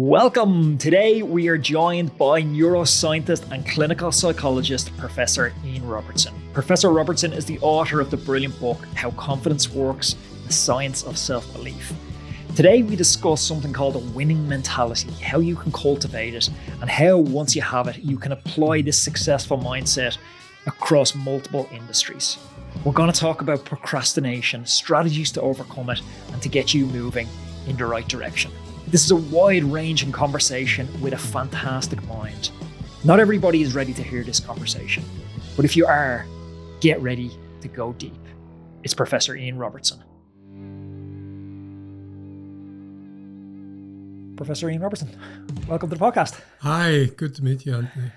Welcome! Today we are joined by neuroscientist and clinical psychologist Professor Ian Robertson. Professor Robertson is the author of the brilliant book, How Confidence Works, The Science of Self-Belief. Today we discuss something called a winning mentality, how you can cultivate it, and how once you have it, you can apply this successful mindset across multiple industries. We're going to talk about procrastination, strategies to overcome it, and to get you moving in the right direction. This is a wide-ranging conversation with a fantastic mind. Not everybody is ready to hear this conversation, but if you are, get ready to go deep. It's Professor Ian Robertson. Professor Ian Robertson, welcome to the podcast. Hi, good to meet you, Anthony.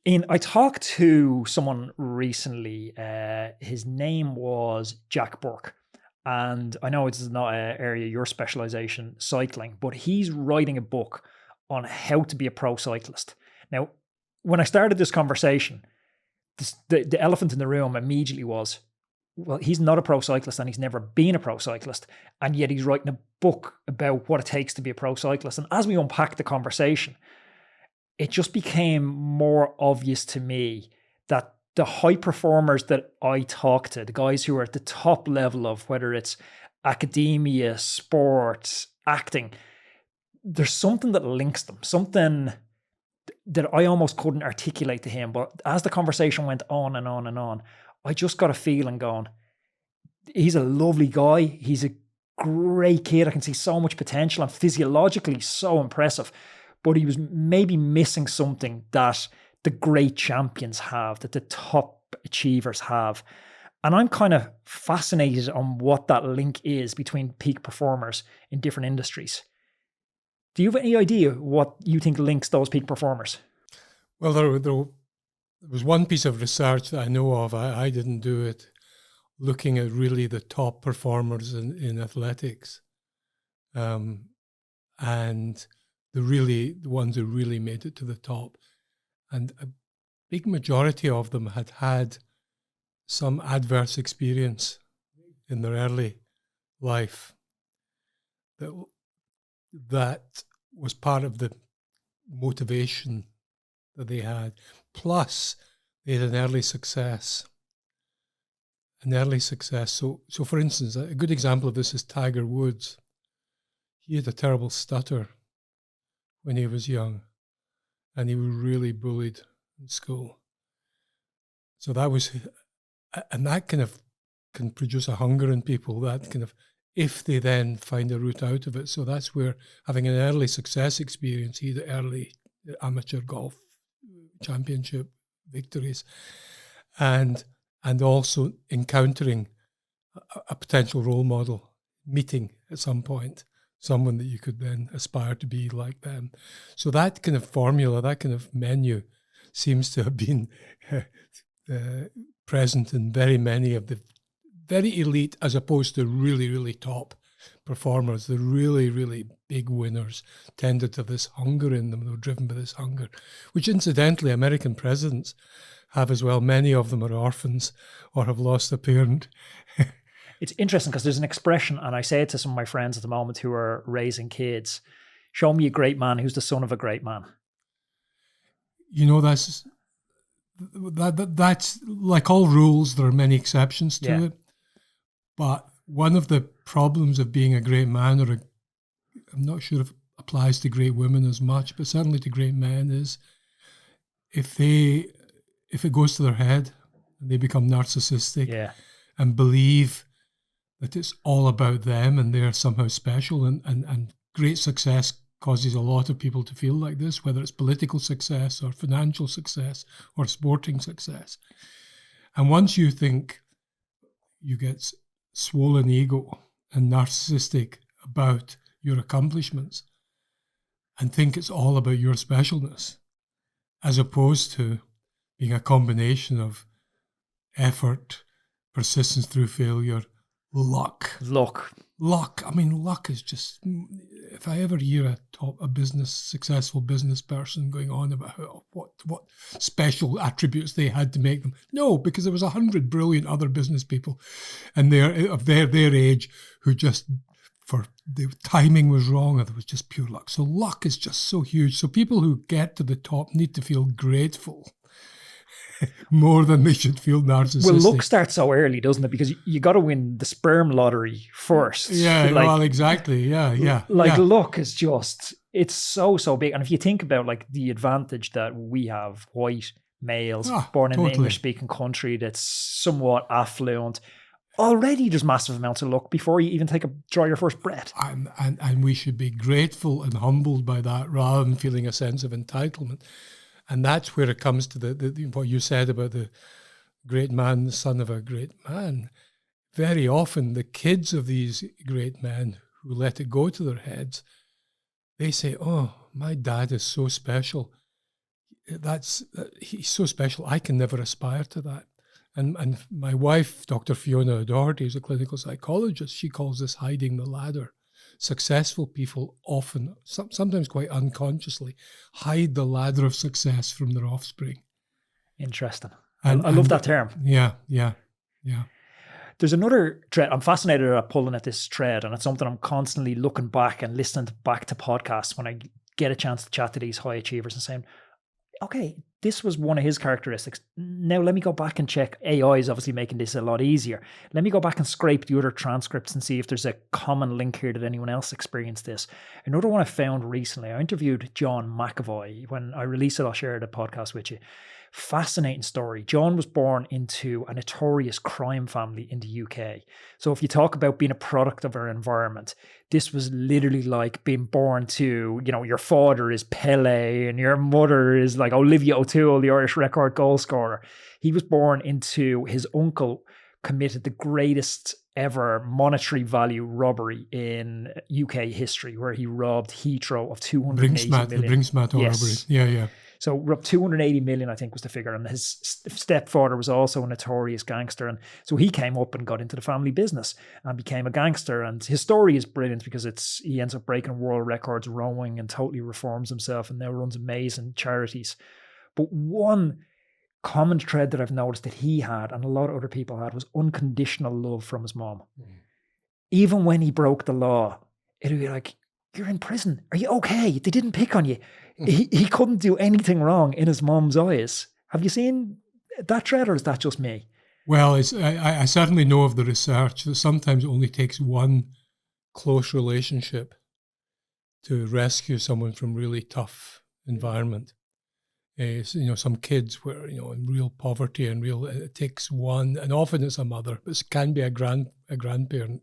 Ian, I talked to someone recently. His name was Jack Burke. And I know this is not an area of your specialization, cycling, but he's writing a book on how to be a pro cyclist. Now, when I started this conversation, the elephant in the room immediately was, well, he's not a pro cyclist and he's never been a pro cyclist. And yet he's writing a book about what it takes to be a pro cyclist. And as we unpacked the conversation, it just became more obvious to me that the high performers that I talk to, the guys who are at the top level of whether it's academia, sports, acting, there's something that links them, something that I almost couldn't articulate to him. But as the conversation went on and on and on, I just got a feeling going, he's a lovely guy. He's a great kid. I can see so much potential and physiologically so impressive, but he was maybe missing something that the great champions have, that the top achievers have. And I'm kind of fascinated on what that link is between peak performers in different industries. Do you have any idea what you think links those peak performers? Well, there was one piece of research that I know of, I didn't do it, looking at really the top performers in athletics. And the ones who really made it to the top. And a big majority of them had some adverse experience in their early life that was part of the motivation that they had. Plus, they had an early success. So for instance, a good example of this is Tiger Woods. He had a terrible stutter when he was young. And he was really bullied in school. So that was, and that kind of can produce a hunger in people, that kind of, if they then find a route out of it. So that's where having an early success experience, either early amateur golf championship victories, and also encountering a potential role model, meeting at some point someone that you could then aspire to be like them. So that kind of formula, that kind of menu seems to have been present in very many of the very elite, as opposed to really, really top performers. The really, really big winners tended to have this hunger in them. They were driven by this hunger, which incidentally American presidents have as well. Many of them are orphans or have lost a parent. It's interesting because there's an expression, and I say it to some of my friends at the moment who are raising kids, show me a great man who's the son of a great man. You know, that's like all rules, there are many exceptions to it. But one of the problems of being a great man, I'm not sure if it applies to great women as much, but certainly to great men, is if it goes to their head and they become narcissistic and believe that it's all about them and they're somehow special, and great success causes a lot of people to feel like this, whether it's political success or financial success or sporting success. And once you think you get swollen ego and narcissistic about your accomplishments and think it's all about your specialness, as opposed to being a combination of effort, persistence through failure, luck. I mean, luck is just, if I ever hear a successful business person going on about what special attributes they had to make them, no, because there was 100 brilliant other business people and of their age who just for the timing was wrong, or there was just pure luck. So luck is just so huge. So people who get to the top need to feel grateful more than they should feel narcissistic. Well, luck starts so early, doesn't it? Because you got to win the sperm lottery first. Yeah, well, exactly. Yeah. Luck is just, it's so big. And if you think about like the advantage that we have, white males born in an English-speaking country that's somewhat affluent, already there's massive amounts of luck before you even draw your first breath. And we should be grateful and humbled by that rather than feeling a sense of entitlement. And that's where it comes to the what you said about the great man, the son of a great man. Very often the kids of these great men who let it go to their heads, they say, oh, my dad is so special. He's so special. I can never aspire to that. And my wife, Dr. Fiona O'Doherty, is a clinical psychologist. She calls this hiding the ladder. Successful people often, sometimes quite unconsciously, hide the ladder of success from their offspring. Interesting. I love that term. Yeah. There's another thread. I'm fascinated at pulling at this thread, and it's something I'm constantly looking back and listening back to podcasts when I get a chance to chat to these high achievers and saying, okay, this was one of his characteristics. Now let me go back and check. AI is obviously making this a lot easier. Let me go back and scrape the other transcripts and see if there's a common link here that anyone else experienced this. Another one I found recently, I interviewed John McAvoy. When I release it, I'll share the podcast with you. Fascinating story. John was born into a notorious crime family in the UK. So if you talk about being a product of our environment, this was literally like being born to, your father is Pele and your mother is like Olivia O'Toole, the Irish record goal scorer. He was born into his uncle committed the greatest ever monetary value robbery in UK history, where he robbed Heathrow of 280 million. The Brink's-Mat robbery. Yeah. So robbed 280 million, I think, was the figure. And his stepfather was also a notorious gangster. And so he came up and got into the family business and became a gangster. And his story is brilliant because he ends up breaking world records rowing and totally reforms himself and now runs amazing charities. But one common thread that I've noticed that he had and a lot of other people had was unconditional love from his mom. Even when he broke the law, it'd be like, you're in prison. Are you okay? They didn't pick on you. He couldn't do anything wrong in his mom's eyes. Have you seen that thread, or is that just me? Well, I certainly know of the research that sometimes it only takes one close relationship to rescue someone from really tough environment. Some kids were, in real poverty and it takes one, and often it's a mother, but it can be a grandparent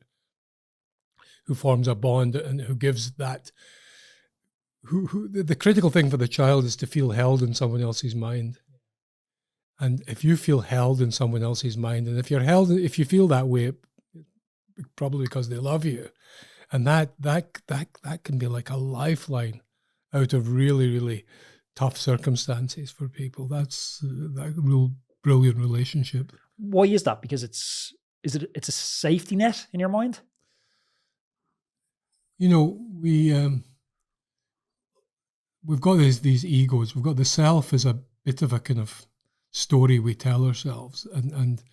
who forms a bond and who gives that. The critical thing for the child is to feel held in someone else's mind. And if you feel held in someone else's mind, and if you feel that way, probably because they love you, and that can be like a lifeline out of really, really tough circumstances for people. That's that real brilliant relationship. Why is that? Because it's a safety net in your mind? We've got these egos. We've got the self as a bit of a kind of story we tell ourselves, and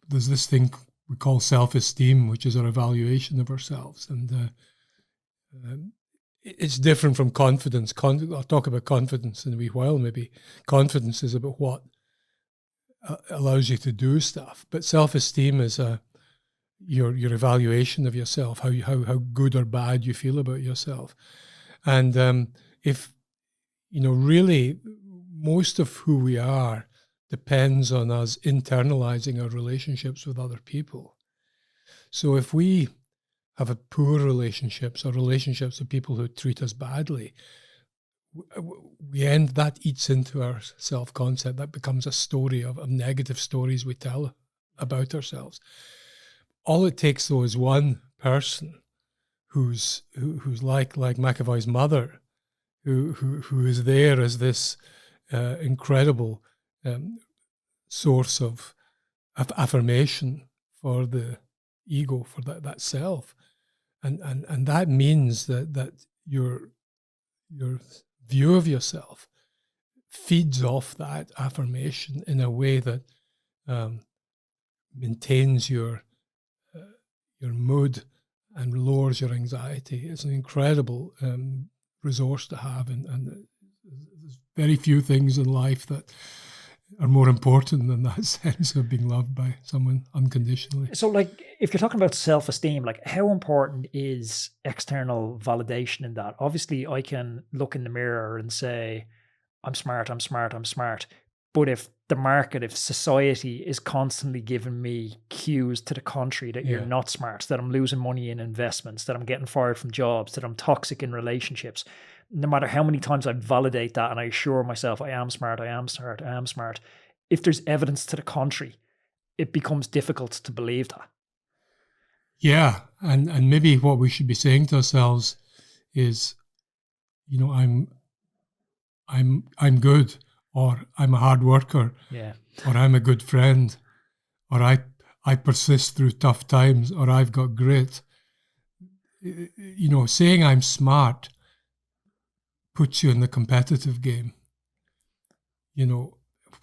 there's this thing we call self-esteem, which is our evaluation of ourselves, and it's different from confidence. I'll talk about confidence in a wee while. Maybe confidence is about what allows you to do stuff, but self-esteem is your evaluation of yourself, how good or bad you feel about yourself. And if, really most of who we are depends on us internalizing our relationships with other people. So if we have a poor relationships or relationships with people who treat us badly, that eats into our self-concept. That becomes a story of negative stories we tell about ourselves. All it takes, though, is one person who's like McAvoy's mother, who is there as this incredible source of affirmation for the ego, for that self, and that means that your view of yourself feeds off that affirmation in a way that maintains your mood and lowers your anxiety. It's an incredible resource to have, and there's very few things in life that are more important than that sense of being loved by someone unconditionally. So, like, if you're talking about self-esteem, like, how important is external validation in that? Obviously, I can look in the mirror and say, I'm smart, I'm smart, I'm smart. But if the market, if society is constantly giving me cues to the contrary that you're not smart, that I'm losing money in investments, that I'm getting fired from jobs, that I'm toxic in relationships, no matter how many times I validate that and I assure myself I am smart, I am smart, I am smart, if there's evidence to the contrary, it becomes difficult to believe that. Yeah, and maybe what we should be saying to ourselves is, I'm good, or I'm a hard worker, or I'm a good friend, or I persist through tough times, or I've got grit. Saying I'm smart puts you in the competitive game.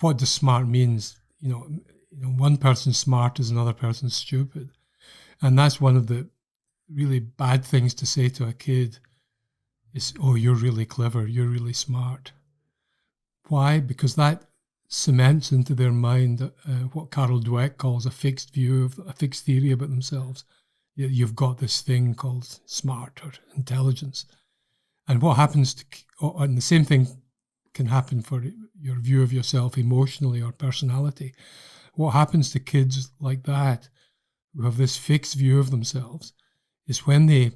What does smart means? One person's smart is another person's stupid. And that's one of the really bad things to say to a kid is, oh, you're really clever, you're really smart. Why? Because that cements into their mind what Carol Dweck calls a fixed theory about themselves. You've got this thing called smart or intelligence. And what happens and the same thing can happen for your view of yourself emotionally or personality. What happens to kids like that, who have this fixed view of themselves, is when they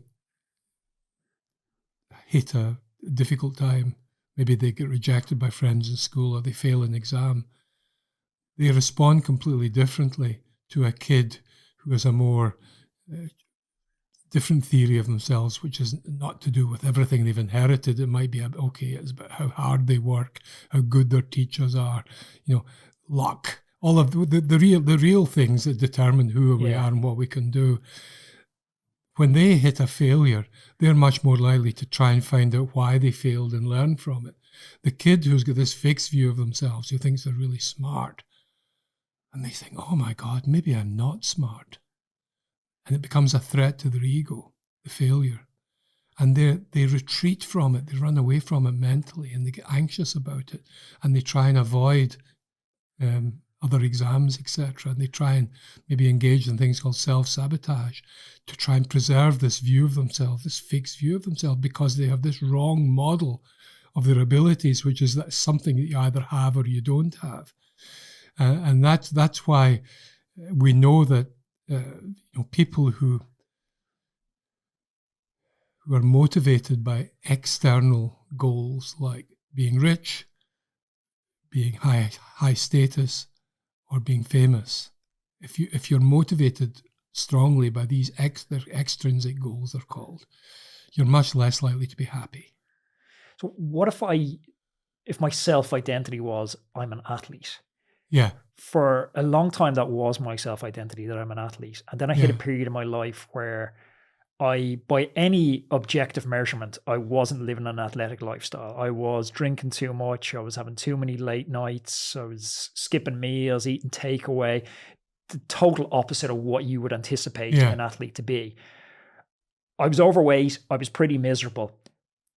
hit a difficult time, maybe they get rejected by friends in school or they fail an exam, they respond completely differently to a kid who has a more different theory of themselves, which is not to do with everything they've inherited. It might be, it's about how hard they work, how good their teachers are, luck, all of the real things that determine who we are and what we can do. When they hit a failure, they're much more likely to try and find out why they failed and learn from it. The kid who's got this fixed view of themselves, who thinks they're really smart, and they think, oh my God, maybe I'm not smart. And it becomes a threat to their ego, the failure. And they retreat from it, they run away from it mentally, and they get anxious about it, and they try and avoid other exams, etc. And they try and maybe engage in things called self-sabotage to try and preserve this view of themselves, this fixed view of themselves, because they have this wrong model of their abilities, which is that something that you either have or you don't have. And that's why we know that people who are motivated by external goals like being rich, being high status, or being famous, if you're motivated strongly by these their extrinsic goals, they're called, you're much less likely to be happy. So what if my self-identity was I'm an athlete? Yeah. For a long time, that was my self-identity, that I'm an athlete. And then I hit a period in my life where by any objective measurement, I wasn't living an athletic lifestyle. I was drinking too much. I was having too many late nights. I was skipping meals, eating takeaway. The total opposite of what you would anticipate an athlete to be. I was overweight. I was pretty miserable.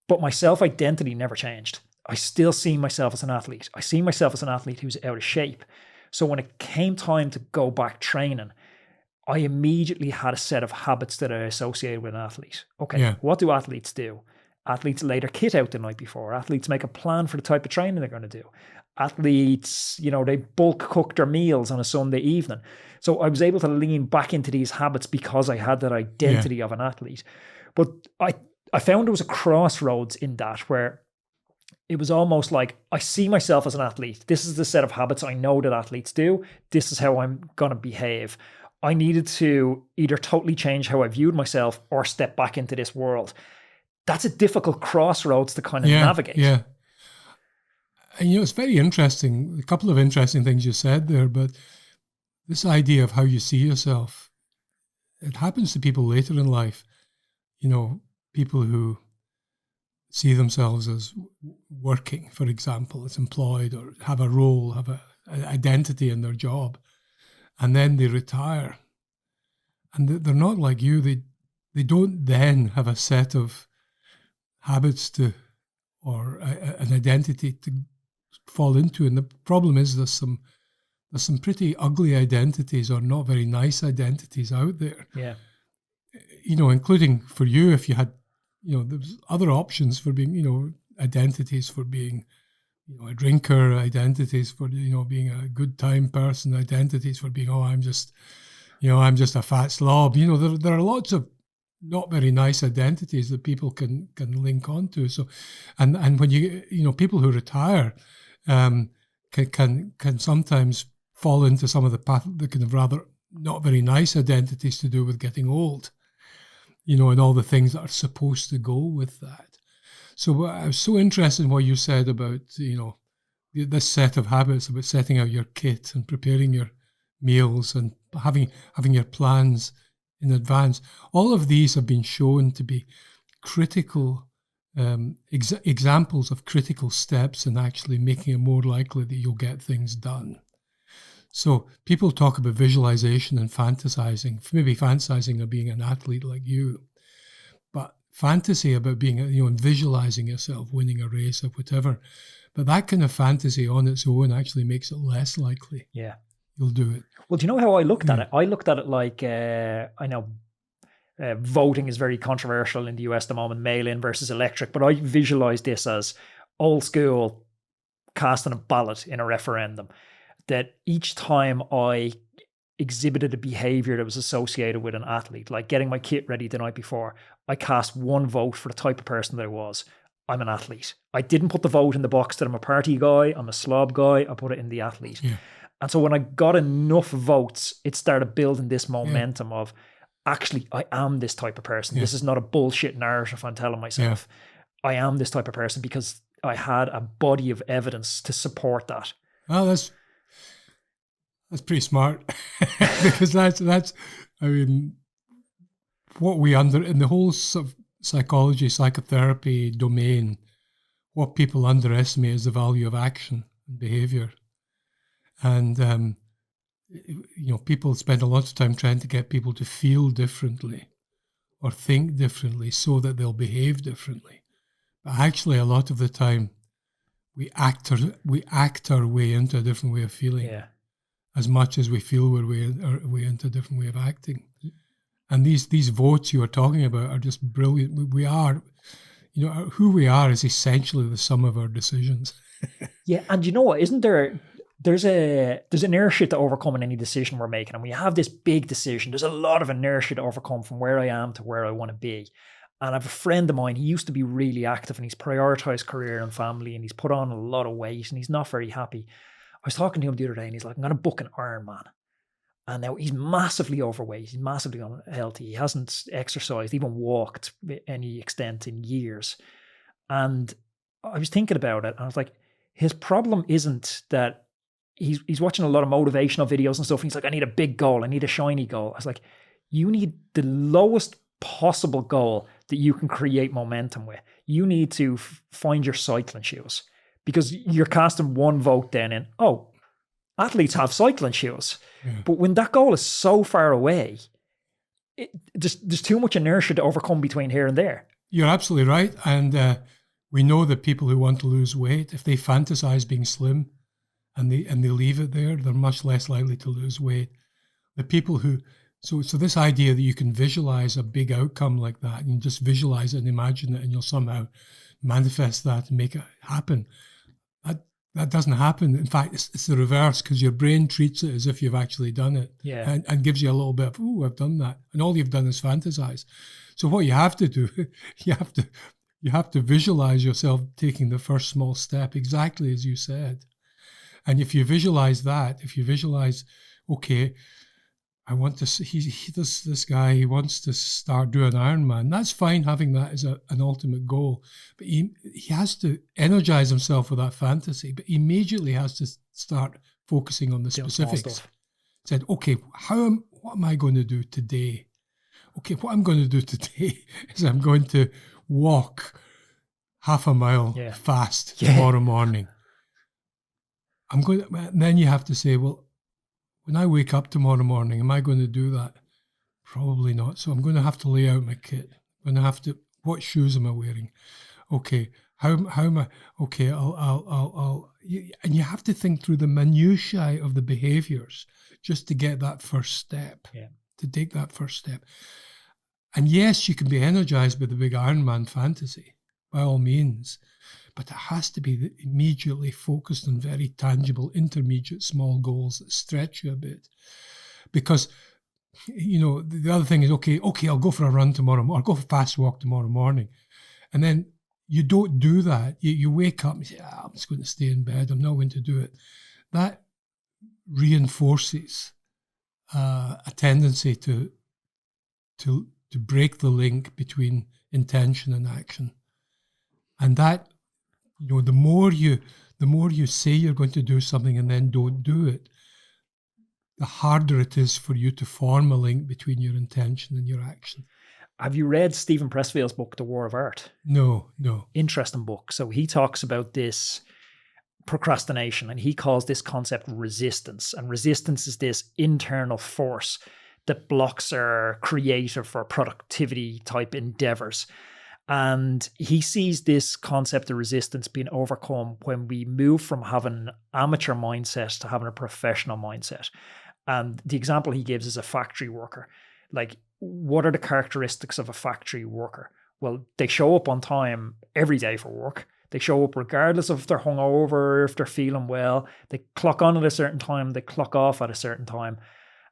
But my self-identity never changed. I still see myself as an athlete. I see myself as an athlete who's out of shape. So when it came time to go back training, I immediately had a set of habits that I associated with an athlete. Okay, what do athletes do? Athletes lay their kit out the night before. Athletes make a plan for the type of training they're going to do. Athletes, they bulk cook their meals on a Sunday evening. So I was able to lean back into these habits because I had that identity of an athlete. But I found there was a crossroads in that where it was almost like I see myself as an athlete. This is the set of habits I know that athletes do. This is how I'm going to behave. I needed to either totally change how I viewed myself or step back into this world. That's a difficult crossroads to kind of navigate. Yeah. And it's very interesting. A couple of interesting things you said there, but this idea of how you see yourself, it happens to people later in life. People who see themselves as working, for example, as employed, or have a role, have an identity in their job, and then they retire. And they're not like you. They they don't then have a set of habits or an identity to fall into. And the problem is there's some pretty ugly identities or not very nice identities out there. Yeah. Including for you, if you had, there's other options for being, identities for being, a drinker, identities for, being a good time person, identities for being, I'm just a fat slob. There are lots of not very nice identities that people can link onto. So, and when people who retire can sometimes fall into some of the path, the kind of rather not very nice identities to do with getting old, and all the things that are supposed to go with that. So I was so interested in what you said about, this set of habits, about setting out your kit and preparing your meals and having your plans in advance. All of these have been shown to be critical examples of critical steps in actually making it more likely that you'll get things done. So people talk about visualization and fantasizing, maybe fantasizing of being an athlete like you, but fantasy about being, and visualizing yourself winning a race or whatever. But that kind of fantasy on its own actually makes it less likely. Yeah. You'll do it. Well, do you know how I looked at it? I looked at it like, I know voting is very controversial in the US at the moment, mail-in versus electric, but I visualized this as old school casting a ballot in a referendum, that each time I exhibited a behavior that was associated with an athlete, like getting my kit ready the night before, I cast one vote for the type of person that I was. I'm an athlete. I didn't put the vote in the box that I'm a party guy, I'm a slob guy. I put it in the athlete. Yeah. And so when I got enough votes, it started building this momentum of, actually, I am this type of person. This is not a bullshit narrative I'm telling myself. I am this type of person because I had a body of evidence to support that. Well, that's pretty smart because that's I mean, what we in the whole sort of psychology, psychotherapy domain, what people underestimate is the value of action and behavior. And, people spend a lot of time trying to get people to feel differently or think differently so that they'll behave differently. But actually, a lot of the time, we act our way into a different way of feeling, as much as we feel we're way into a different way of acting. And these votes you are talking about are just brilliant. We are, who we are is essentially the sum of our decisions. Yeah, and you know what? Isn't there? There's inertia to overcome in any decision we're making, and we have this big decision. There's a lot of inertia to overcome from where I am to where I want to be. And I have a friend of mine, he used to be really active and he's prioritized career and family and he's put on a lot of weight and he's not very happy. I was talking to him the other day and he's like, I'm going to book an Ironman. And now he's massively overweight. He's massively unhealthy. He hasn't exercised, even walked to any extent in years. And I was thinking about it and I was like, his problem isn't that he's watching a lot of motivational videos and stuff. And he's like, I need a big goal. I need a shiny goal. I was like, you need the lowest possible goal that you can create momentum with. You need to find your cycling shoes because you're casting one vote then in, athletes have cycling shoes. Yeah. But when that goal is so far away, there's too much inertia to overcome between here and there. You're absolutely right. And we know that people who want to lose weight, if they fantasize being slim and they leave it there, they're much less likely to lose weight. The people who So this idea that you can visualize a big outcome like that, and you just visualize it and imagine it, and you'll somehow manifest that and make it happen. That doesn't happen. In fact, it's the reverse, because your brain treats it as if you've actually done it, and gives you a little bit of, "Ooh, I've done that," and all you've done is fantasize. So what you have to do, you have to visualize yourself taking the first small step, exactly as you said. And if you visualize that, okay, I want to. This guy. He wants to start doing Ironman. That's fine, having that as an ultimate goal. But he has to energize himself with that fantasy. But he immediately has to start focusing on the specifics. Said, okay, what am I going to do today? Okay, what I'm going to do today is I'm going to walk half a mile fast tomorrow morning. Then you have to say, well, when I wake up tomorrow morning, am I going to do that? Probably not. So I'm going to have to lay out my kit. I'm going to have to, what shoes am I wearing? Okay, how am I? Okay, and you have to think through the minutiae of the behaviors just to get that first step, to take that first step. And yes, you can be energized by the big Iron Man fantasy, by all means, but it has to be immediately focused on very tangible, intermediate, small goals that stretch you a bit. Because, you know, the other thing is, okay, I'll go for a run tomorrow, or I'll go for a fast walk tomorrow morning. And then you don't do that. You wake up and you say, I'm just going to stay in bed. I'm not going to do it. That reinforces a tendency to break the link between intention and action. And that, you know, the more you say you're going to do something and then don't do it, the harder it is for you to form a link between your intention and your action. Have you read Stephen Pressfield's book, The War of Art? No. Interesting book. So he talks about this procrastination, and he calls this concept resistance. And resistance is this internal force that blocks our creative or productivity type endeavors. And he sees this concept of resistance being overcome when we move from having an amateur mindset to having a professional mindset. And the example he gives is a factory worker. Like, what are the characteristics of a factory worker? Well, they show up on time every day for work. They show up regardless of if they're hungover, if they're feeling well. They clock on at a certain time. They clock off at a certain time.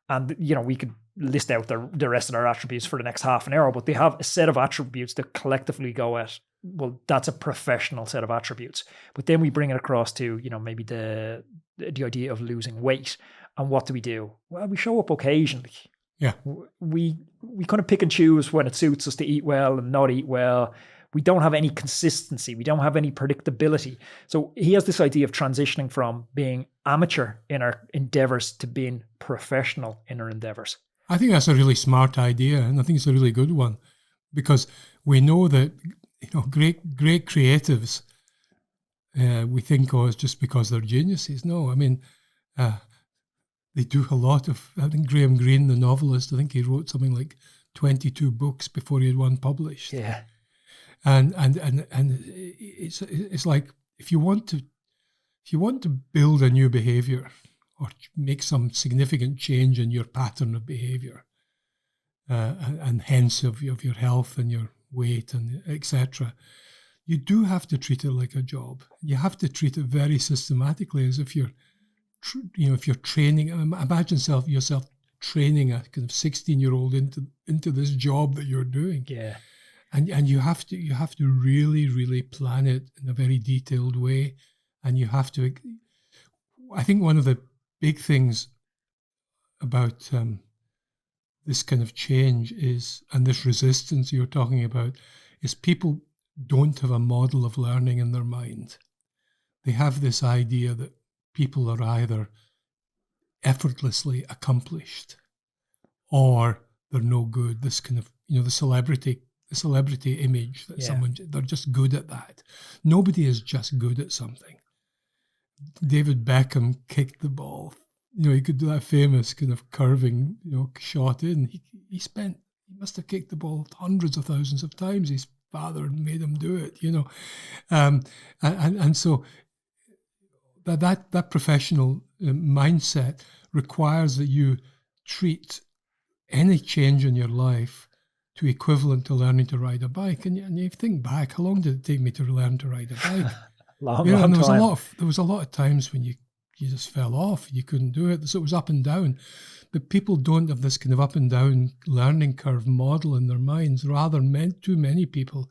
And, you know, we could list out the rest of their attributes for the next half an hour, but they have a set of attributes that collectively go at, well, that's a professional set of attributes. But then we bring it across to, you know, maybe the idea of losing weight. And what do? Well, we show up occasionally. Yeah. We kind of pick and choose when it suits us to eat well and not eat well. We don't have any consistency. We don't have any predictability. So he has this idea of transitioning from being amateur in our endeavors to being professional in our endeavors. I think that's a really smart idea, and I think it's a really good one, because we know that, you know, great creatives, we think, oh, it's just because they're geniuses. No, I mean, they do a lot of, I think Graham Greene, the novelist, I think he wrote something like 22 books before he had one published. Yeah. And it's like, if you want to build a new behavior or make some significant change in your pattern of behavior, and hence of your health and your weight and etc., you do have to treat it like a job. You have to treat it very systematically, as if you're training. Imagine yourself training a kind of 16-year-old into this job that you're doing. Yeah. And you have to really, really plan it in a very detailed way. And you have to, I think one of the big things about this kind of change is, and this resistance you're talking about, is people don't have a model of learning in their mind. They have this idea that people are either effortlessly accomplished or they're no good. This kind of, you know, the celebrity image that they're just good at that. Nobody is just good at something. David Beckham kicked the ball. You know, he could do that famous kind of curving, you know, shot in. He must have kicked the ball hundreds of thousands of times. His father made him do it, you know. And so that professional mindset requires that you treat any change in your life to equivalent to learning to ride a bike. And you think back, how long did it take me to learn to ride a bike? long time. There was a lot of times when you just fell off. You couldn't do it. So it was up and down. But people don't have this kind of up and down learning curve model in their minds. Rather, too many people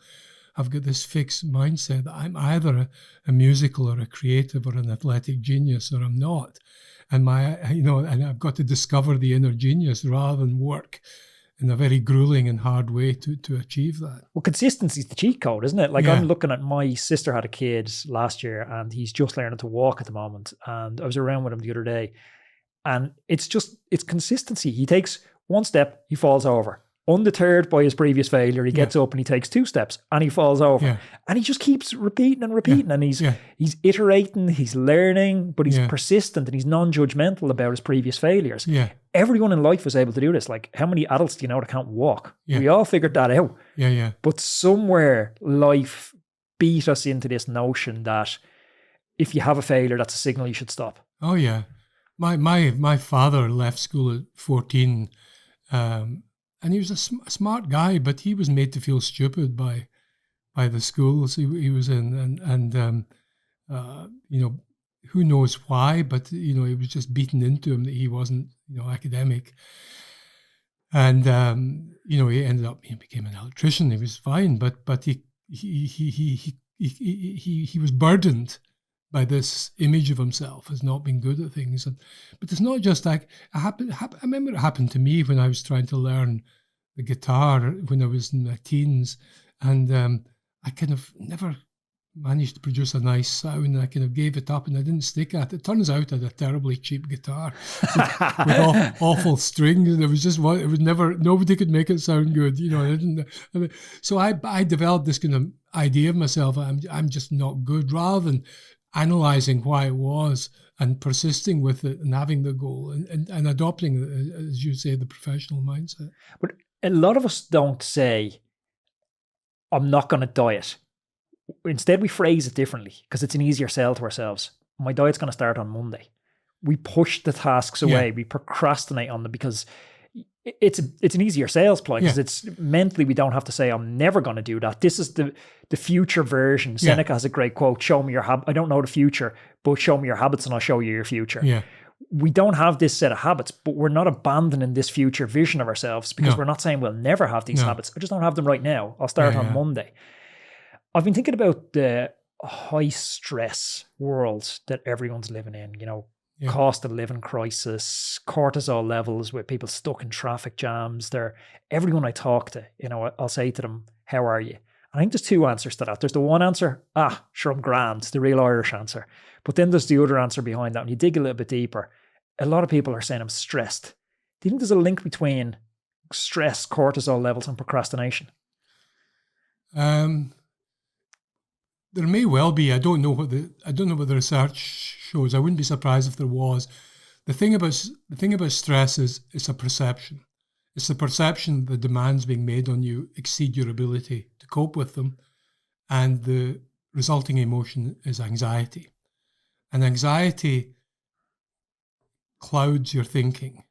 have got this fixed mindset that I'm either a musical or a creative or an athletic genius, or I'm not. And and I've got to discover the inner genius rather than work in a very grueling and hard way to achieve that. Well, consistency is the cheat code, isn't it? Like, I'm looking at, my sister had a kid last year and he's just learning to walk at the moment. And I was around with him the other day, and it's consistency. He takes one step, he falls over. undeterred by his previous failure, he gets up and he takes 2 steps and he falls over. Yeah. And he just keeps repeating and repeating. And he's iterating, he's learning, but he's persistent and he's non-judgmental about his previous failures. Yeah. Everyone in life was able to do this. Like, how many adults do you know that can't walk? Yeah. We all figured that out. Yeah. But somewhere life beat us into this notion that if you have a failure, that's a signal you should stop. Oh yeah. My father left school at 14, and he was a smart guy, but he was made to feel stupid by the schools he was in, and who knows why, but it was just beaten into him that he wasn't academic, and he ended up he became an electrician. He was fine, but he was burdened by this image of himself as not being good at things. But it's not just like I remember it happened to me when I was trying to learn the guitar when I was in my teens, and I kind of never managed to produce a nice sound. I kind of gave it up and I didn't stick at it. It turns out I had a terribly cheap guitar with awful strings, and it was just one. It was nobody could make it sound good. So I developed this kind of idea of myself. I'm just not good, rather than analyzing why it was and persisting with it and having the goal and adopting, as you say, the professional mindset. But a lot of us don't say, I'm not going to diet. Instead, we phrase it differently because it's an easier sell to ourselves. My diet's going to start on Monday. We push the tasks away. We procrastinate on them because it's an easier sales play, because it's mentally, we don't have to say, I'm never going to do that. This is the future version. Seneca has a great quote, show me your habit. I don't know the future, but show me your habits and I'll show you your future. Yeah. We don't have this set of habits, but we're not abandoning this future vision of ourselves because we're not saying we'll never have these habits. I just don't have them right now. I'll start on Monday. I've been thinking about the high stress world that everyone's living in, cost of living crisis, cortisol levels with people stuck in traffic jams. Everyone I talk to, I'll say to them, how are you? I think there's 2 answers to that. There's the one answer, sure, I'm grand, the real Irish answer. But then there's the other answer behind that. And you dig a little bit deeper, a lot of people are saying I'm stressed. Do you think there's a link between stress, cortisol levels and procrastination? There may well be. I don't know what the research shows. I wouldn't be surprised if there was. The thing about stress is it's a perception. It's the perception that the demands being made on you exceed your ability to cope with them, and the resulting emotion is anxiety. And anxiety clouds your thinking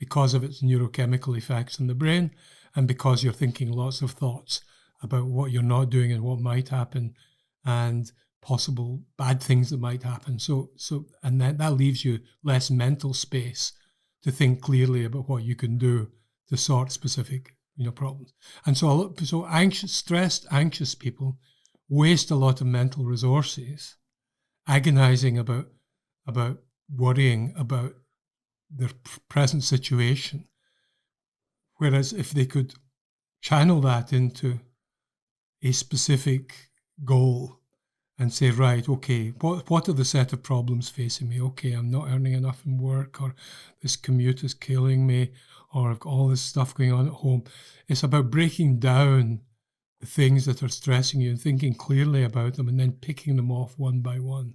because of its neurochemical effects in the brain, and because you're thinking lots of thoughts about what you're not doing and what might happen and possible bad things that might happen. So and that leaves you less mental space to think clearly about what you can do to sort specific problems. And so stressed, anxious people waste a lot of mental resources agonizing about worrying about their present situation. Whereas if they could channel that into a specific goal and say, right, okay, what are the set of problems facing me? Okay, I'm not earning enough in work, or this commute is killing me, or I've got all this stuff going on at home. It's about breaking down the things that are stressing you and thinking clearly about them, and then picking them off one by one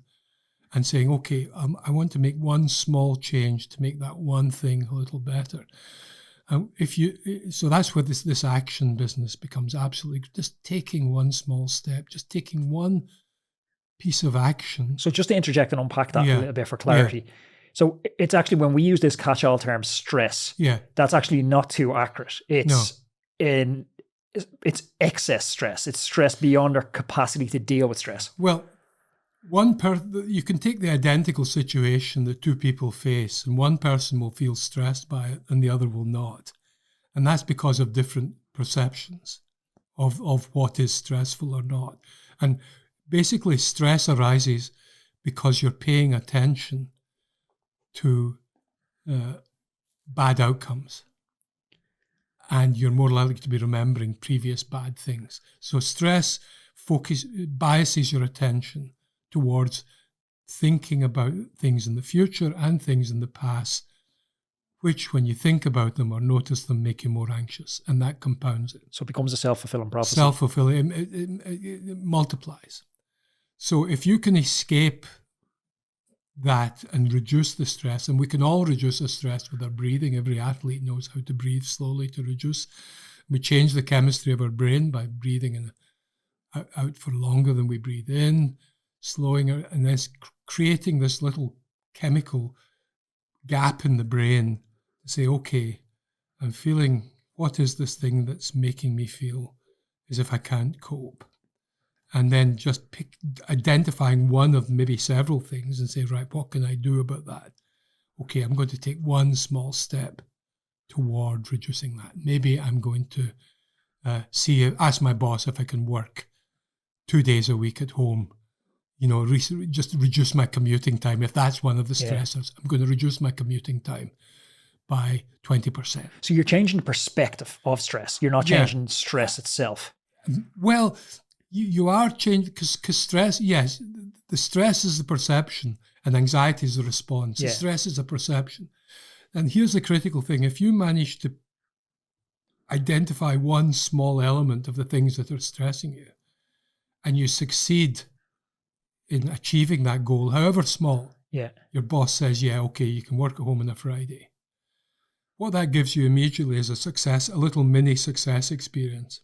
and saying, okay, I want to make one small change to make that one thing a little better. So that's where this action business becomes absolutely just taking one small step, just taking one piece of action. So just to interject and unpack that a little bit for clarity. So it's actually, when we use this catch-all term stress, that's actually not too accurate. It's excess stress. It's stress beyond our capacity to deal with stress. Well, you can take the identical situation that 2 people face, and one person will feel stressed by it and the other will not. And that's because of different perceptions of what is stressful or not. And basically, stress arises because you're paying attention to bad outcomes, and you're more likely to be remembering previous bad things. So stress biases your attention towards thinking about things in the future and things in the past, which, when you think about them or notice them, make you more anxious, and that compounds it. So it becomes a self-fulfilling prophecy. Self-fulfilling, it multiplies. So if you can escape that and reduce the stress, and we can all reduce the stress with our breathing. Every athlete knows how to breathe slowly to reduce. We change the chemistry of our brain by breathing out for longer than we breathe in, slowing out, and then creating this little chemical gap in the brain to say, okay, I'm feeling, what is this thing that's making me feel as if I can't cope? And then just identifying one of maybe several things and say, right, what can I do about that? Okay, I'm going to take one small step toward reducing that. Maybe I'm going to ask my boss if I can work 2 days a week at home, just reduce my commuting time. If that's one of the stressors, I'm going to reduce my commuting time by 20%. So you're changing the perspective of stress. You're not changing stress itself. Well, you are changing, because stress, yes, the stress is the perception and anxiety is the response. The stress is a perception. And here's the critical thing. If you manage to identify one small element of the things that are stressing you, and you succeed in achieving that goal, however small, your boss says, okay, you can work at home on a Friday. What that gives you immediately is a little mini success experience.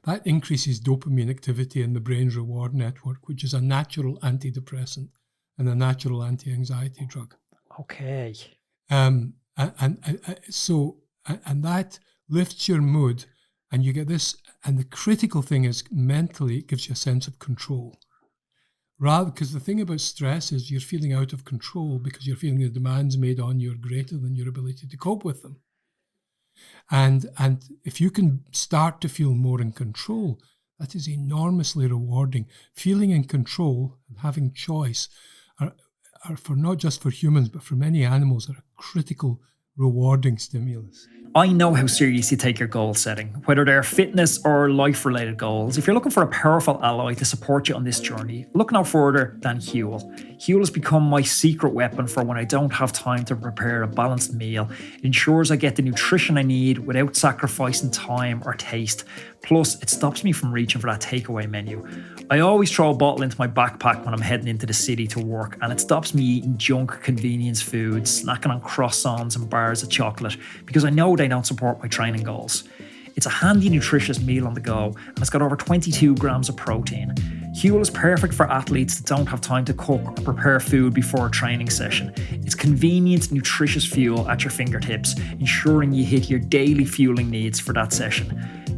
That increases dopamine activity in the brain's reward network, which is a natural antidepressant and a natural anti-anxiety drug. Okay. And that lifts your mood, and you get this. And the critical thing is, mentally, it gives you a sense of control. Because the thing about stress is you're feeling out of control because you're feeling the demands made on you are greater than your ability to cope with them. And if you can start to feel more in control, that is enormously rewarding. Feeling in control and having choice are for not just for humans, but for many animals, are a critical, rewarding stimulus. I know how serious you take your goal setting, whether they're fitness or life-related goals. If you're looking for a powerful ally to support you on this journey, look no further than Huel. Huel has become my secret weapon for when I don't have time to prepare a balanced meal. It ensures I get the nutrition I need without sacrificing time or taste. Plus, it stops me from reaching for that takeaway menu. I always throw a bottle into my backpack when I'm heading into the city to work, and it stops me eating junk convenience foods, snacking on croissants and bars of chocolate, because I know they don't support my training goals. It's a handy, nutritious meal on the go, and it's got over 22 grams of protein. Huel is perfect for athletes that don't have time to cook or prepare food before a training session. It's convenient, nutritious fuel at your fingertips, ensuring you hit your daily fueling needs for that session.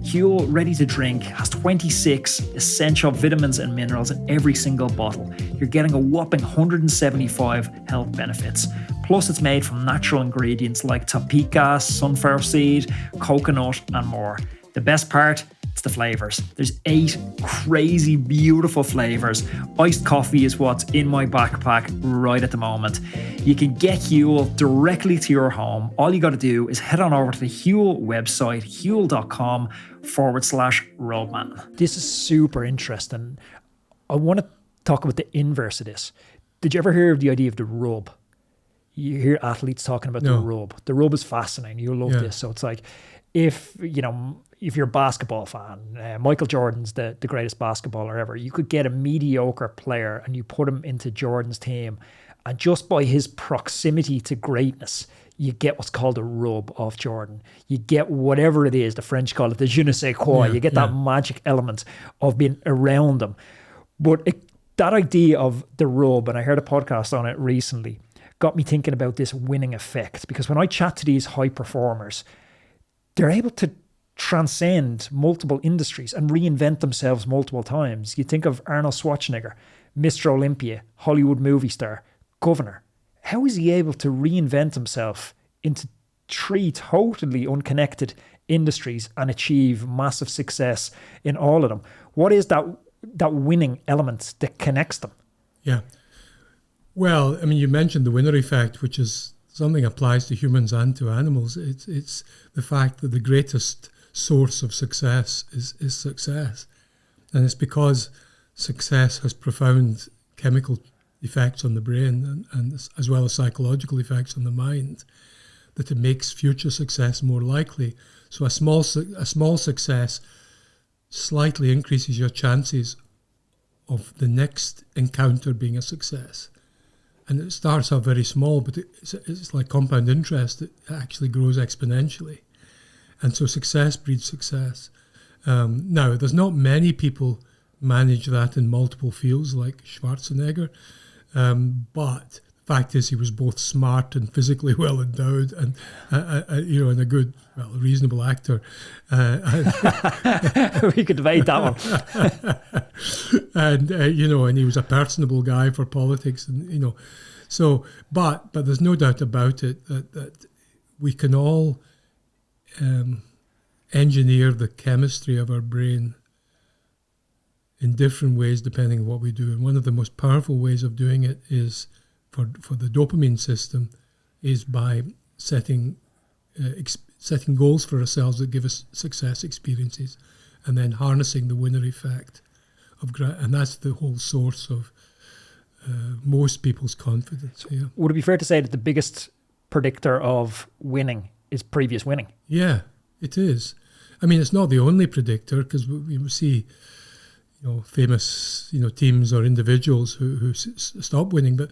Huel Ready to Drink has 26 essential vitamins and minerals in every single bottle. You're getting a whopping 175 health benefits. Plus, it's made from natural ingredients like tapioca, sunflower seed, coconut, and more. The best part? It's the flavours. There's 8 crazy, beautiful flavours. Iced coffee is what's in my backpack right at the moment. You can get Huel directly to your home. All you got to do is head on over to the Huel website, huel.com/roadman. This is super interesting. I want to talk about the inverse of this. Did you ever hear of the idea of the rub? You hear athletes talking about the rub. The rub is fascinating. You'll love this. So it's like, if you're a basketball fan, Michael Jordan's the greatest basketballer ever. You could get a mediocre player and you put him into Jordan's team, and just by his proximity to greatness, you get what's called a rub off Jordan. You get whatever it is, the French call it the je ne sais quoi. You get that magic element of being around them. But that idea of the rub, and I heard a podcast on it recently, got me thinking about this winning effect. Because when I chat to these high performers, they're able to transcend multiple industries and reinvent themselves multiple times. You think of Arnold Schwarzenegger, Mr. Olympia, Hollywood movie star, governor. How is he able to reinvent himself into 3 totally unconnected industries and achieve massive success in all of them? What is that winning element that connects them? Yeah. Well, I mean, you mentioned the winner effect, which is something applies to humans and to animals. It's the fact that the greatest source of success is success. And it's because success has profound chemical effects on the brain and as well as psychological effects on the mind. that it makes future success more likely. So a small success slightly increases your chances of the next encounter being a success. And it starts out very small, but it's like compound interest. It actually grows exponentially. And so success breeds success. Now, there's not many people manage that in multiple fields like Schwarzenegger, but the fact is he was both smart and physically well endowed, and and a good, well, reasonable actor. We could debate that one. And he was a personable guy for politics, and so but there's no doubt about it that we can all engineer the chemistry of our brain in different ways depending on what we do. And one of the most powerful ways of doing it is for the dopamine system is by setting goals for ourselves that give us success experiences, and then harnessing the winner effect and that's the whole source of most people's confidence. Yeah. Would it be fair to say that the biggest predictor of winning is previous winning? Yeah, it is. I mean, it's not the only predictor, because we see famous teams or individuals who stop winning. But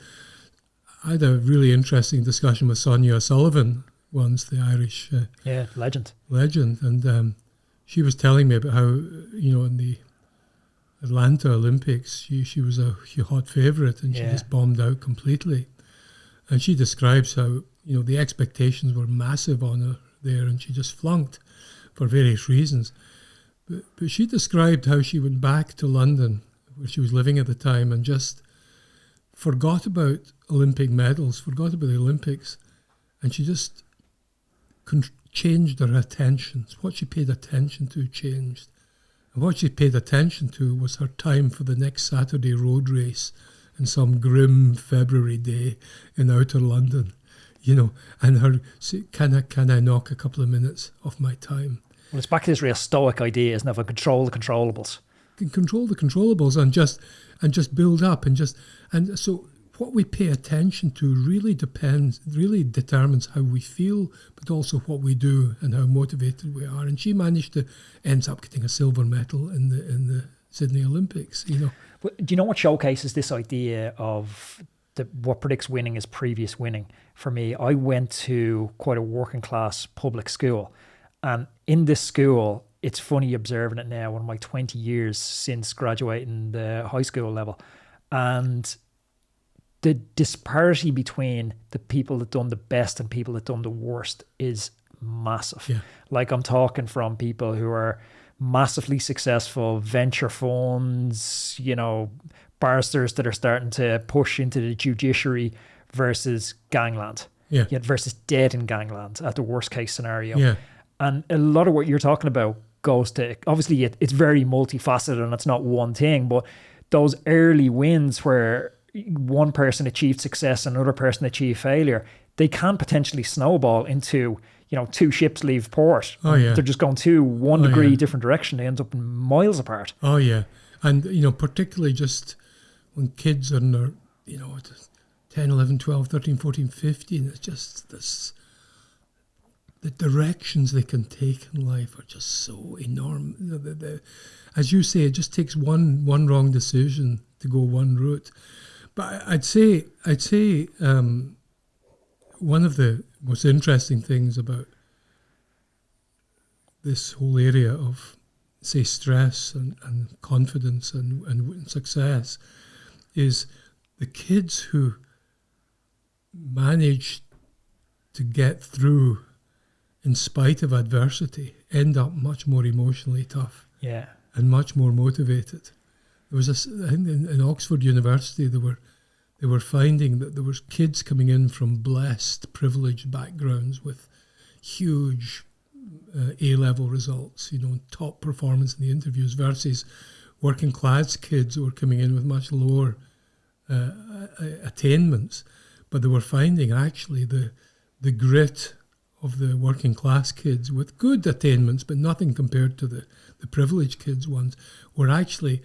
I had a really interesting discussion with Sonia O'Sullivan once, the Irish legend, and she was telling me about how in the Atlanta Olympics she was a hot favourite, and she just bombed out completely. And she describes how the expectations were massive on her there, and she just flunked for various reasons. But she described how she went back to London, where she was living at the time, and just forgot about Olympic medals, forgot about the Olympics, and she just changed her attention. What she paid attention to changed. And what she paid attention to was her time for the next Saturday road race in some grim February day in outer London, and her, can I knock a couple of minutes off my time? Well, it's back to this real stoic idea, isn't it? Of control the controllables. Can control the controllables and just build up and so what we pay attention to really determines how we feel, but also what we do and how motivated we are. And she ends up getting a silver medal in the Sydney Olympics. But do you know what showcases this idea of what predicts winning is previous winning? For me, I went to quite a working class public school. And in this school, it's funny observing it now in my 20 years since graduating the high school level. And the disparity between the people that done the best and people that done the worst is massive. Yeah. Like, I'm talking from people who are massively successful, venture funds, barristers that are starting to push into the judiciary, versus gangland. Yeah. Versus dead in gangland at the worst case scenario. Yeah. And a lot of what you're talking about goes to, obviously it's very multifaceted and it's not one thing, but those early wins where one person achieved success and another person achieved failure, they can potentially snowball into, two ships leave port. Oh, yeah. They're just going one degree different direction. They end up miles apart. Oh, yeah. And, particularly just when kids are in their, 10, 11, 12, 13, 14, 15, it's just this... The directions they can take in life are just so enormous. As you say, it just takes one wrong decision to go one route. But I'd say one of the most interesting things about this whole area of, say, stress and confidence and success is the kids who manage to get through in spite of adversity end up much more emotionally tough. Yeah. And much more motivated. There was I think in Oxford University they were finding that there was kids coming in from blessed, privileged backgrounds with huge A-level results, top performance in the interviews, versus working class kids who were coming in with much lower attainments. But they were finding actually the grit of the working class kids with good attainments, but nothing compared to the privileged kids ones, were actually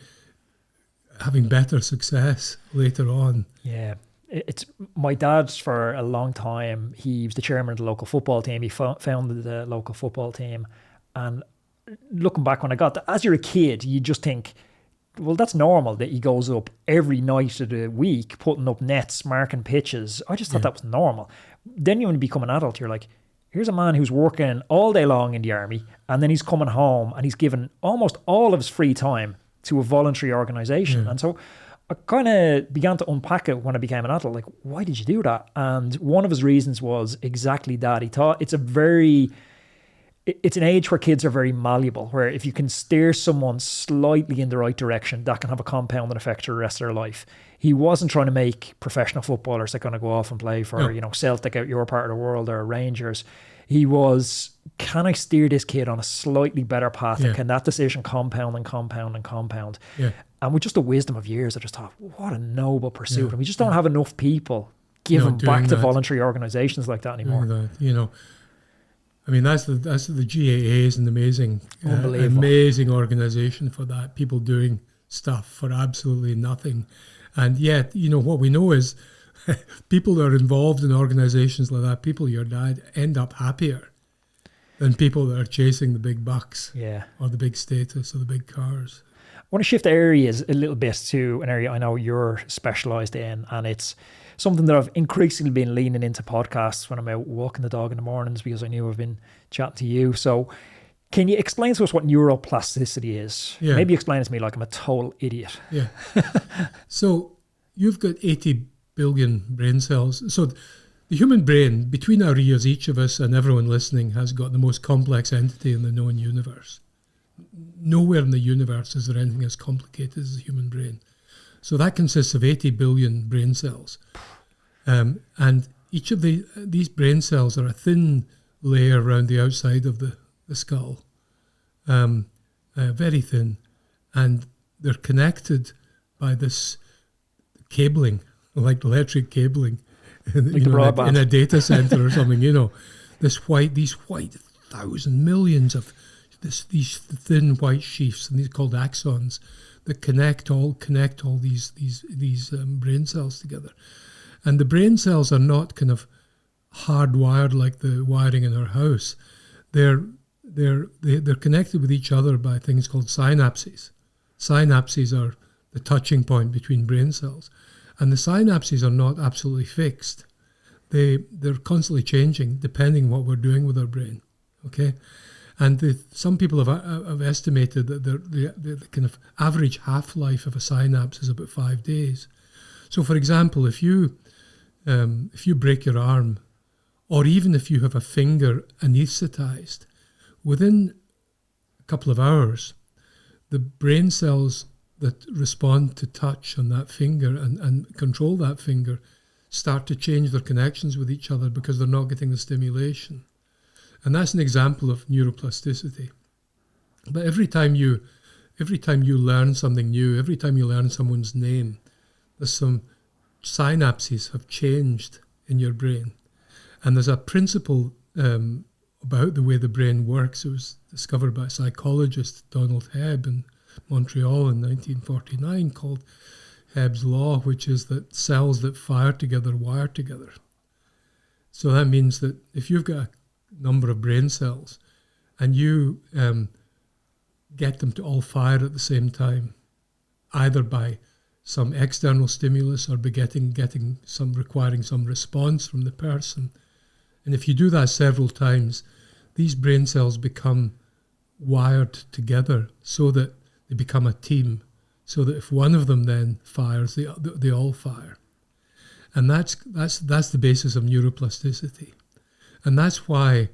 having better success later on. Yeah. it's my dad for a long time. He was the chairman of the local football team. He founded the local football team. And looking back when I got that, as you're a kid, you just think, well, that's normal that he goes up every night of the week, putting up nets, marking pitches. I just thought that was normal. Then when you become an adult, you're like, here's a man who's working all day long in the army, and then he's coming home and he's given almost all of his free time to a voluntary organisation. And so I kind of began to unpack it when I became an adult. Like, why did you do that? And one of his reasons was exactly that. He thought it's an age where kids are very malleable, where if you can steer someone slightly in the right direction, that can have a compounding effect for the rest of their life. He wasn't trying to make professional footballers that are going to go off and play for, Celtic out your part of the world or Rangers. He was, can I steer this kid on a slightly better path? And can that decision compound and compound and compound? And with just the wisdom of years, I just thought, what a noble pursuit. And we just don't have enough people giving back to voluntary organisations like that anymore. I mean, that's the GAA is an amazing organisation for that. People doing stuff for absolutely nothing. And yet, what we know is people that are involved in organisations like that, people your dad, end up happier than people that are chasing the big bucks or the big status or the big cars. I want to shift areas a little bit to an area I know you're specialised in, and it's something that I've increasingly been leaning into podcasts when I'm out walking the dog in the mornings, because I knew I've been chatting to you. So can you explain to us what neuroplasticity is? Maybe explain it to me like I'm a total idiot. So you've got 80 billion brain cells. So the human brain, between our ears, each of us and everyone listening, has got the most complex entity in the known universe. Nowhere in the universe is there anything as complicated as the human brain. So that consists of 80 billion brain cells. And each of these brain cells are a thin layer around the outside of the skull, very thin. And they're connected by this cabling, like electric cabling, in a data center or something, these white millions of these thin white sheaths, and these are called axons, that connect all these brain cells together. And the brain cells are not kind of hardwired like the wiring in our house. They're connected with each other by things called synapses. Synapses are the touching point between brain cells. And the synapses are not absolutely fixed. They're constantly changing depending on what we're doing with our brain. Okay? And some people have estimated that the kind of average half-life of a synapse is about 5 days. So, for example, if you break your arm, or even if you have a finger anaesthetized, within a couple of hours, the brain cells that respond to touch on that finger and control that finger start to change their connections with each other because they're not getting the stimulation. And that's an example of neuroplasticity. But every time you learn something new, every time you learn someone's name, there's some synapses have changed in your brain. And there's a principle about the way the brain works. It was discovered by a psychologist, Donald Hebb, in Montreal in 1949, called Hebb's Law, which is that cells that fire together wire together. So that means that if you've got a number of brain cells and you get them to all fire at the same time, either by some external stimulus or by getting some requiring some response from the person, and if you do that several times, these brain cells become wired together so that they become a team, so that if one of them then fires, they all fire. And that's the basis of neuroplasticity. And that's why,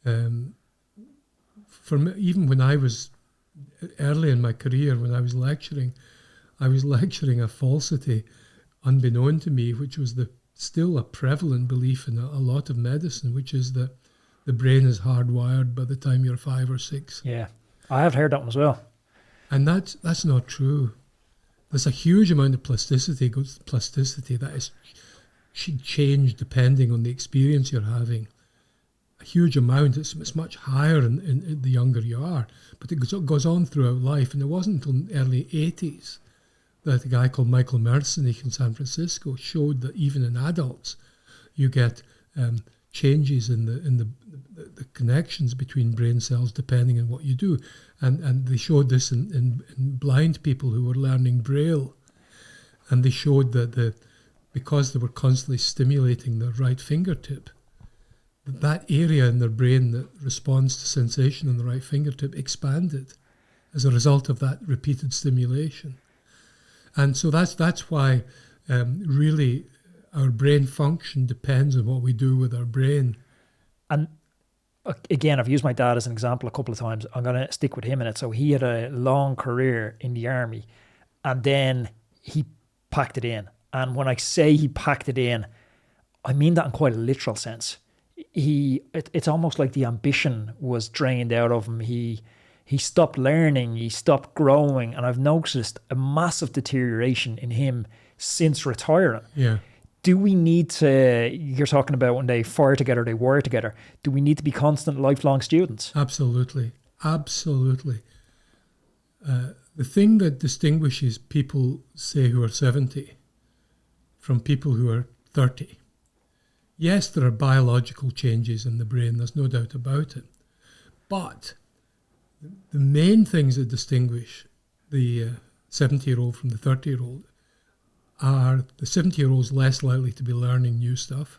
for me, even when I was early in my career, when I was lecturing a falsity unbeknown to me, which was still a prevalent belief in a lot of medicine, which is that the brain is hardwired by the time you're 5 or 6. Yeah, I have heard that one as well. And that's not true. There's a huge amount of plasticity that is change depending on the experience you're having. A huge amount. It's much higher in the younger you are, but it goes on throughout life. And it wasn't until the early 80s that a guy called Michael Merzenich in San Francisco showed that even in adults, you get changes in the connections between brain cells depending on what you do. And they showed this in blind people who were learning Braille. And they showed that because they were constantly stimulating the right fingertip, that area in their brain that responds to sensation in the right fingertip expanded as a result of that repeated stimulation. And so that's why really our brain function depends on what we do with our brain. And again, I've used my dad as an example a couple of times. I'm going to stick with him in it. So he had a long career in the army, and then he packed it in. And when I say he packed it in, I mean that in quite a literal sense. It's almost like the ambition was drained out of him. He stopped learning, he stopped growing, and I've noticed a massive deterioration in him since retiring. Yeah. Do we need to, you're talking about when they fire together, they wire together. Do we need to be constant lifelong students? Absolutely. Absolutely. The thing that distinguishes people, say, who are 70 from people who are 30, yes, there are biological changes in the brain, there's no doubt about it. But the main things that distinguish the 70-year-old from the 30-year-old are the 70-year-old is less likely to be learning new stuff.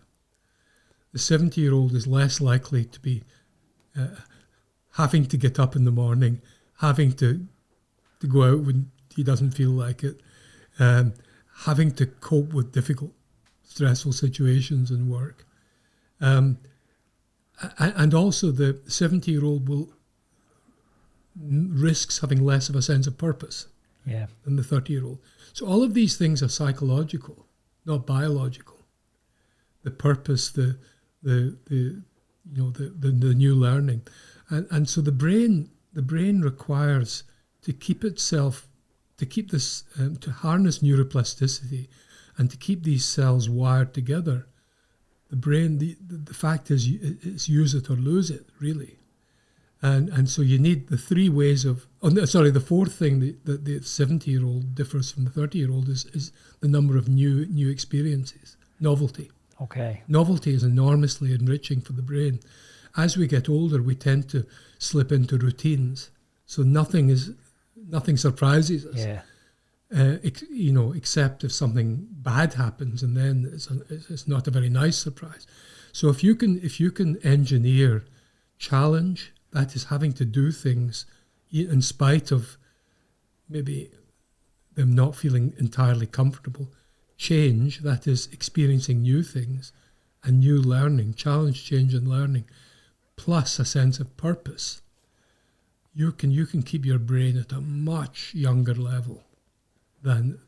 The 70-year-old is less likely to be having to get up in the morning, having to go out when he doesn't feel like it, having to cope with difficult, stressful situations in work. And also the 70-year-old risks having less of a sense of purpose than the 30-year-old. So all of these things are psychological, not biological. The purpose, the new learning, and so the brain requires to keep itself, to keep this, to harness neuroplasticity, and to keep these cells wired together. The brain, the fact is, it's use it or lose it, really. And so you need the three ways of, the fourth thing that the 70-year-old differs from the 30-year-old is the number of new experiences, novelty. Okay. Novelty is enormously enriching for the brain. As we get older, we tend to slip into routines. So nothing surprises us. Yeah. Except if something bad happens, and then it's not a very nice surprise. So if you can engineer challenge, that is having to do things in spite of maybe them not feeling entirely comfortable, change, that is experiencing new things and new learning, challenge, change and learning, plus a sense of purpose, you can keep your brain at a much younger level than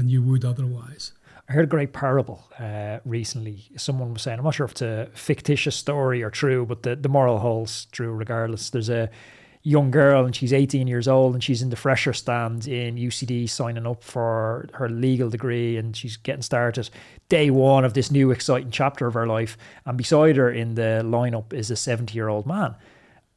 you would otherwise. I heard a great parable recently. Someone was saying, I'm not sure if it's a fictitious story or true, but the moral holds true regardless. There's a young girl and she's 18 years old and she's in the fresher stand in UCD signing up for her legal degree, and she's getting started day one of this new exciting chapter of her life. And beside her in the lineup is a 70-year-old man.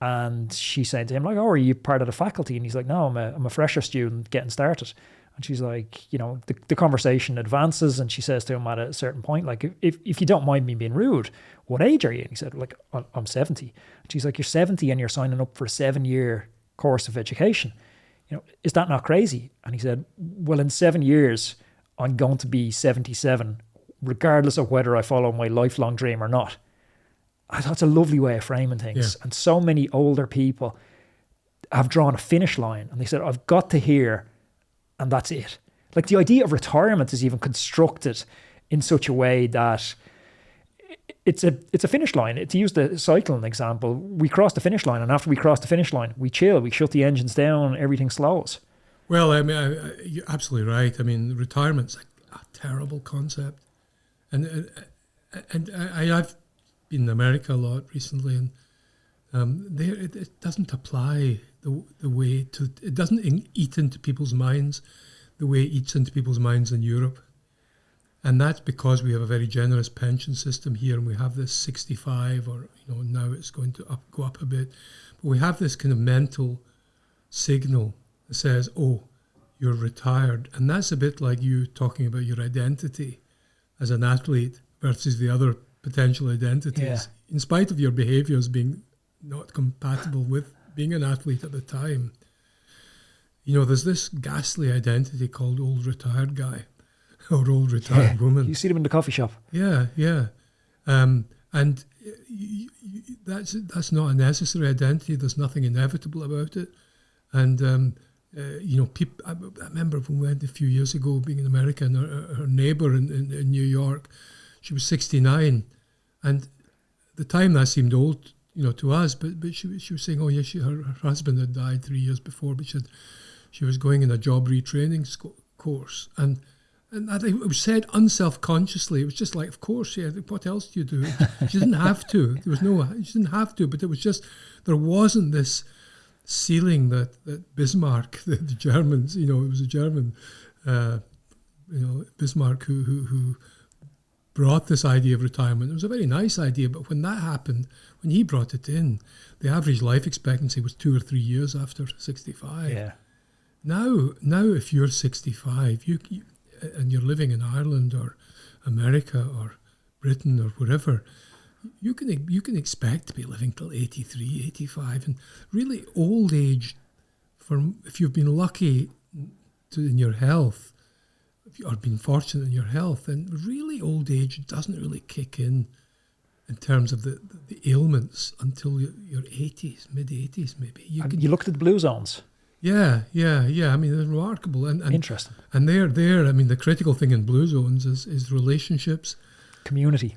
And she said to him, like, oh, are you part of the faculty? And he's like, no, I'm a fresher student getting started. And she's like, the conversation advances, and she says to him at a certain point, like, if you don't mind me being rude, what age are you? And he said, like, I'm 70. And she's like, you're 70 and you're signing up for a 7-year course of education. Is that not crazy? And he said, well, in 7 years, I'm going to be 77, regardless of whether I follow my lifelong dream or not. I thought it's a lovely way of framing things. Yeah. And so many older people have drawn a finish line, and they said, I've got to here, and that's it. Like, the idea of retirement is even constructed in such a way that it's a finish line. To use the cycling example, we cross the finish line, and after we cross the finish line, we chill, we shut the engines down, everything slows. Well, I mean, you're absolutely right. I mean, retirement's a terrible concept, and I've been in America a lot recently, and there it doesn't apply the way to, it doesn't eat into people's minds the way it eats into people's minds in Europe. And that's because we have a very generous pension system here, and we have this 65, or now it's going to go up a bit, but we have this kind of mental signal that says, oh, you're retired. And that's a bit like you talking about your identity as an athlete versus the other potential identities. Yeah. In spite of your behaviors being not compatible with being an athlete at the time, there's this ghastly identity called old retired guy or old retired woman. You see them in the coffee shop. Yeah. And that's not a necessary identity. There's nothing inevitable about it. And people. I remember when we went a few years ago, being in America, and her neighbour in New York, she was 69, and at the time that seemed old, to us. But she was saying, oh yeah, her husband had died 3 years before, but she was going in a job retraining course, and I think it was said unselfconsciously. It was just like, of course, yeah. What else do you do? She didn't have to. She didn't have to. But it was just, there wasn't this ceiling that Bismarck, the Germans, it was a German, Bismarck who brought this idea of retirement. It was a very nice idea, but when that happened, when he brought it in, the average life expectancy was 2 or 3 years after 65. Yeah. Now, if you're 65, and you're living in Ireland or America or Britain or wherever, you can expect to be living till 83, 85, and really old age, if you've been lucky in your health, or been fortunate in your health, then really old age doesn't really kick in terms of the ailments until your 80s, mid 80s maybe. You looked at the blue zones. Yeah. I mean, it's remarkable. And interesting. And they're. I mean, the critical thing in blue zones is relationships, community,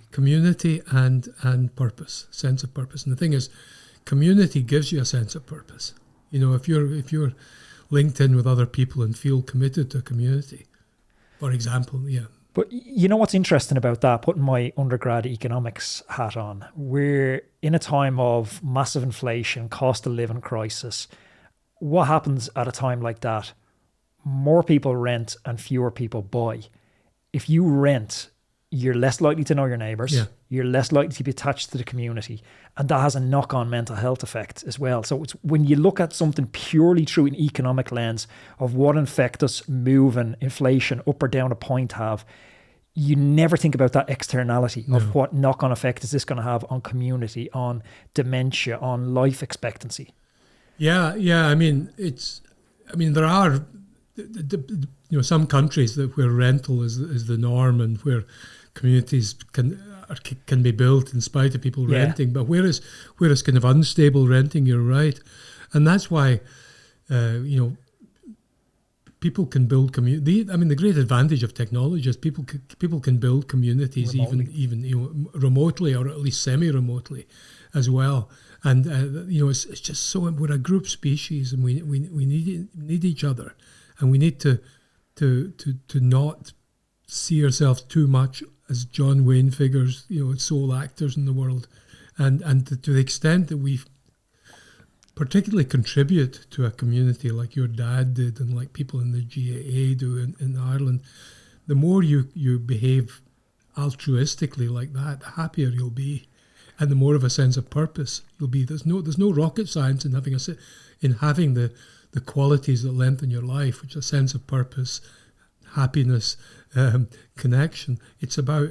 and purpose, sense of purpose. And the thing is, community gives you a sense of purpose. If you're linked in with other people and feel committed to a community, for example, yeah. But what's interesting about that, putting my undergrad economics hat on, we're in a time of massive inflation, cost of living crisis. What happens at a time like that? More people rent and fewer people buy. If you rent, you're less likely to know your neighbours. Yeah. You're less likely to be attached to the community. And that has a knock-on mental health effect as well. So it's when you look at something purely through an economic lens of what effect does moving inflation up or down a point have, you never think about that externality of what knock-on effect is this going to have on community, on dementia, on life expectancy. Yeah. I mean, there are, some countries where rental is the norm and where communities can be built in spite of people renting. But where is kind of unstable renting? You're right, and that's why, people can build community. I mean, the great advantage of technology is people can build communities remotely. even remotely, or at least semi-remotely, as well. And it's just so we're a group species, and we need each other, and we need to not see ourselves too much as John Wayne figures, sole actors in the world, and to the extent that we particularly contribute to a community like your dad did, and like people in the GAA do in Ireland, the more you behave altruistically like that, the happier you'll be. And the more of a sense of purpose you'll be. There's no rocket science in having the qualities that lengthen your life, which are a sense of purpose, happiness, connection. It's about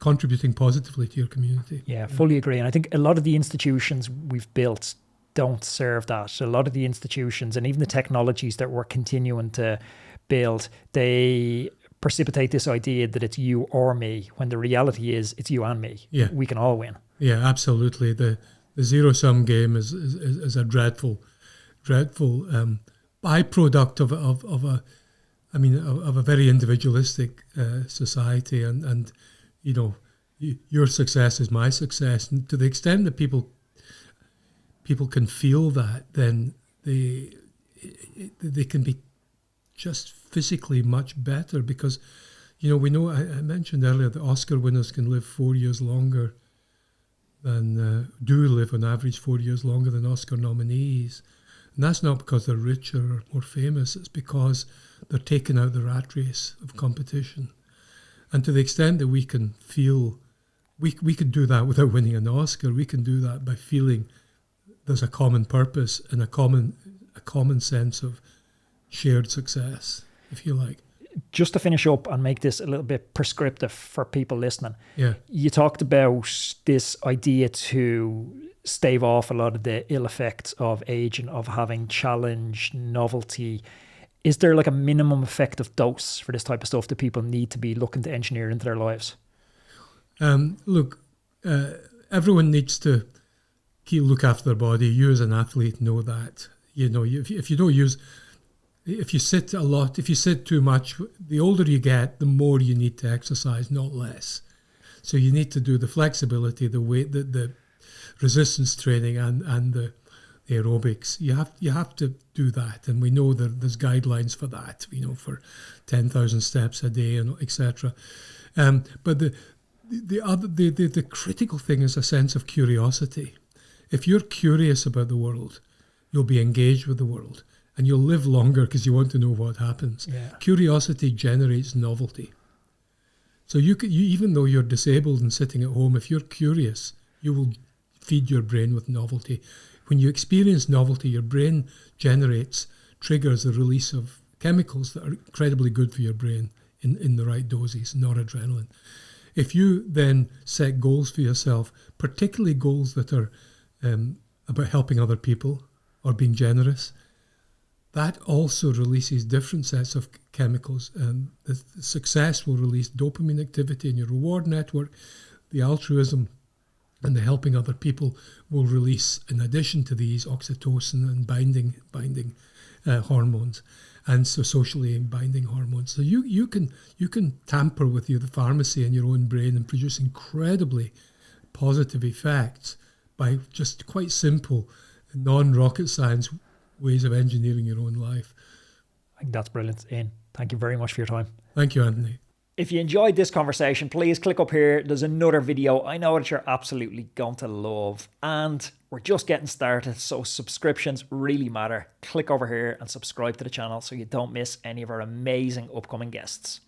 contributing positively to your community. Yeah, fully agree. And I think a lot of the institutions we've built don't serve that. A lot of the institutions and even the technologies that we're continuing to build, they precipitate this idea that it's you or me, when the reality is it's you and me. Yeah. We can all win. Yeah, absolutely. The zero-sum game is a dreadful byproduct of a very individualistic society, and your success is my success, and to the extent that people can feel that, then they can be just physically much better, because we know, I mentioned earlier that Oscar winners can live 4 years longer than do live on average 4 years longer than Oscar nominees, and that's not because they're richer or more famous. It's because they're taking out the rat race of competition. And to the extent that we can feel we can do that without winning an Oscar, we can do that by feeling there's a common purpose and a common sense of shared success, if you like. Just to finish up and make this a little bit prescriptive for people listening. Yeah. You talked about this idea to stave off a lot of the ill effects of aging, of having challenge, novelty. Is there like a minimum effective dose for this type of stuff that people need to be looking to engineer into their lives? Look, everyone needs to look after their body. You as an athlete know that. If you don't use, if you sit a lot, if you sit too much, the older you get, the more you need to exercise, not less. So you need to do the flexibility, the weight, the resistance training, and the aerobics. You have to do that, and we know that there's guidelines for that. For 10,000 steps a day and etc. But the critical thing is a sense of curiosity. If you're curious about the world, you'll be engaged with the world, and you'll live longer because you want to know what happens. Yeah. Curiosity Generates novelty. So you even though you're disabled and sitting at home, if you're curious, you will feed your brain with novelty. When you experience novelty, your brain triggers the release of chemicals that are incredibly good for your brain in the right doses, noradrenaline. If you then set goals for yourself, particularly goals that are about helping other people or being generous, that also releases different sets of chemicals. The success will release dopamine activity in your reward network. The altruism and the helping other people will release, in addition to these, oxytocin and binding hormones, and so socially binding hormones. So you can tamper with the pharmacy in your own brain and produce incredibly positive effects by just quite simple, non-rocket science ways of engineering your own life. I think that's brilliant, Ian. Thank you very much for your time. Thank you, Anthony. If you enjoyed this conversation, please click up here. There's another video I know that you're absolutely going to love. And we're just getting started, so subscriptions really matter. Click over here and subscribe to the channel so you don't miss any of our amazing upcoming guests.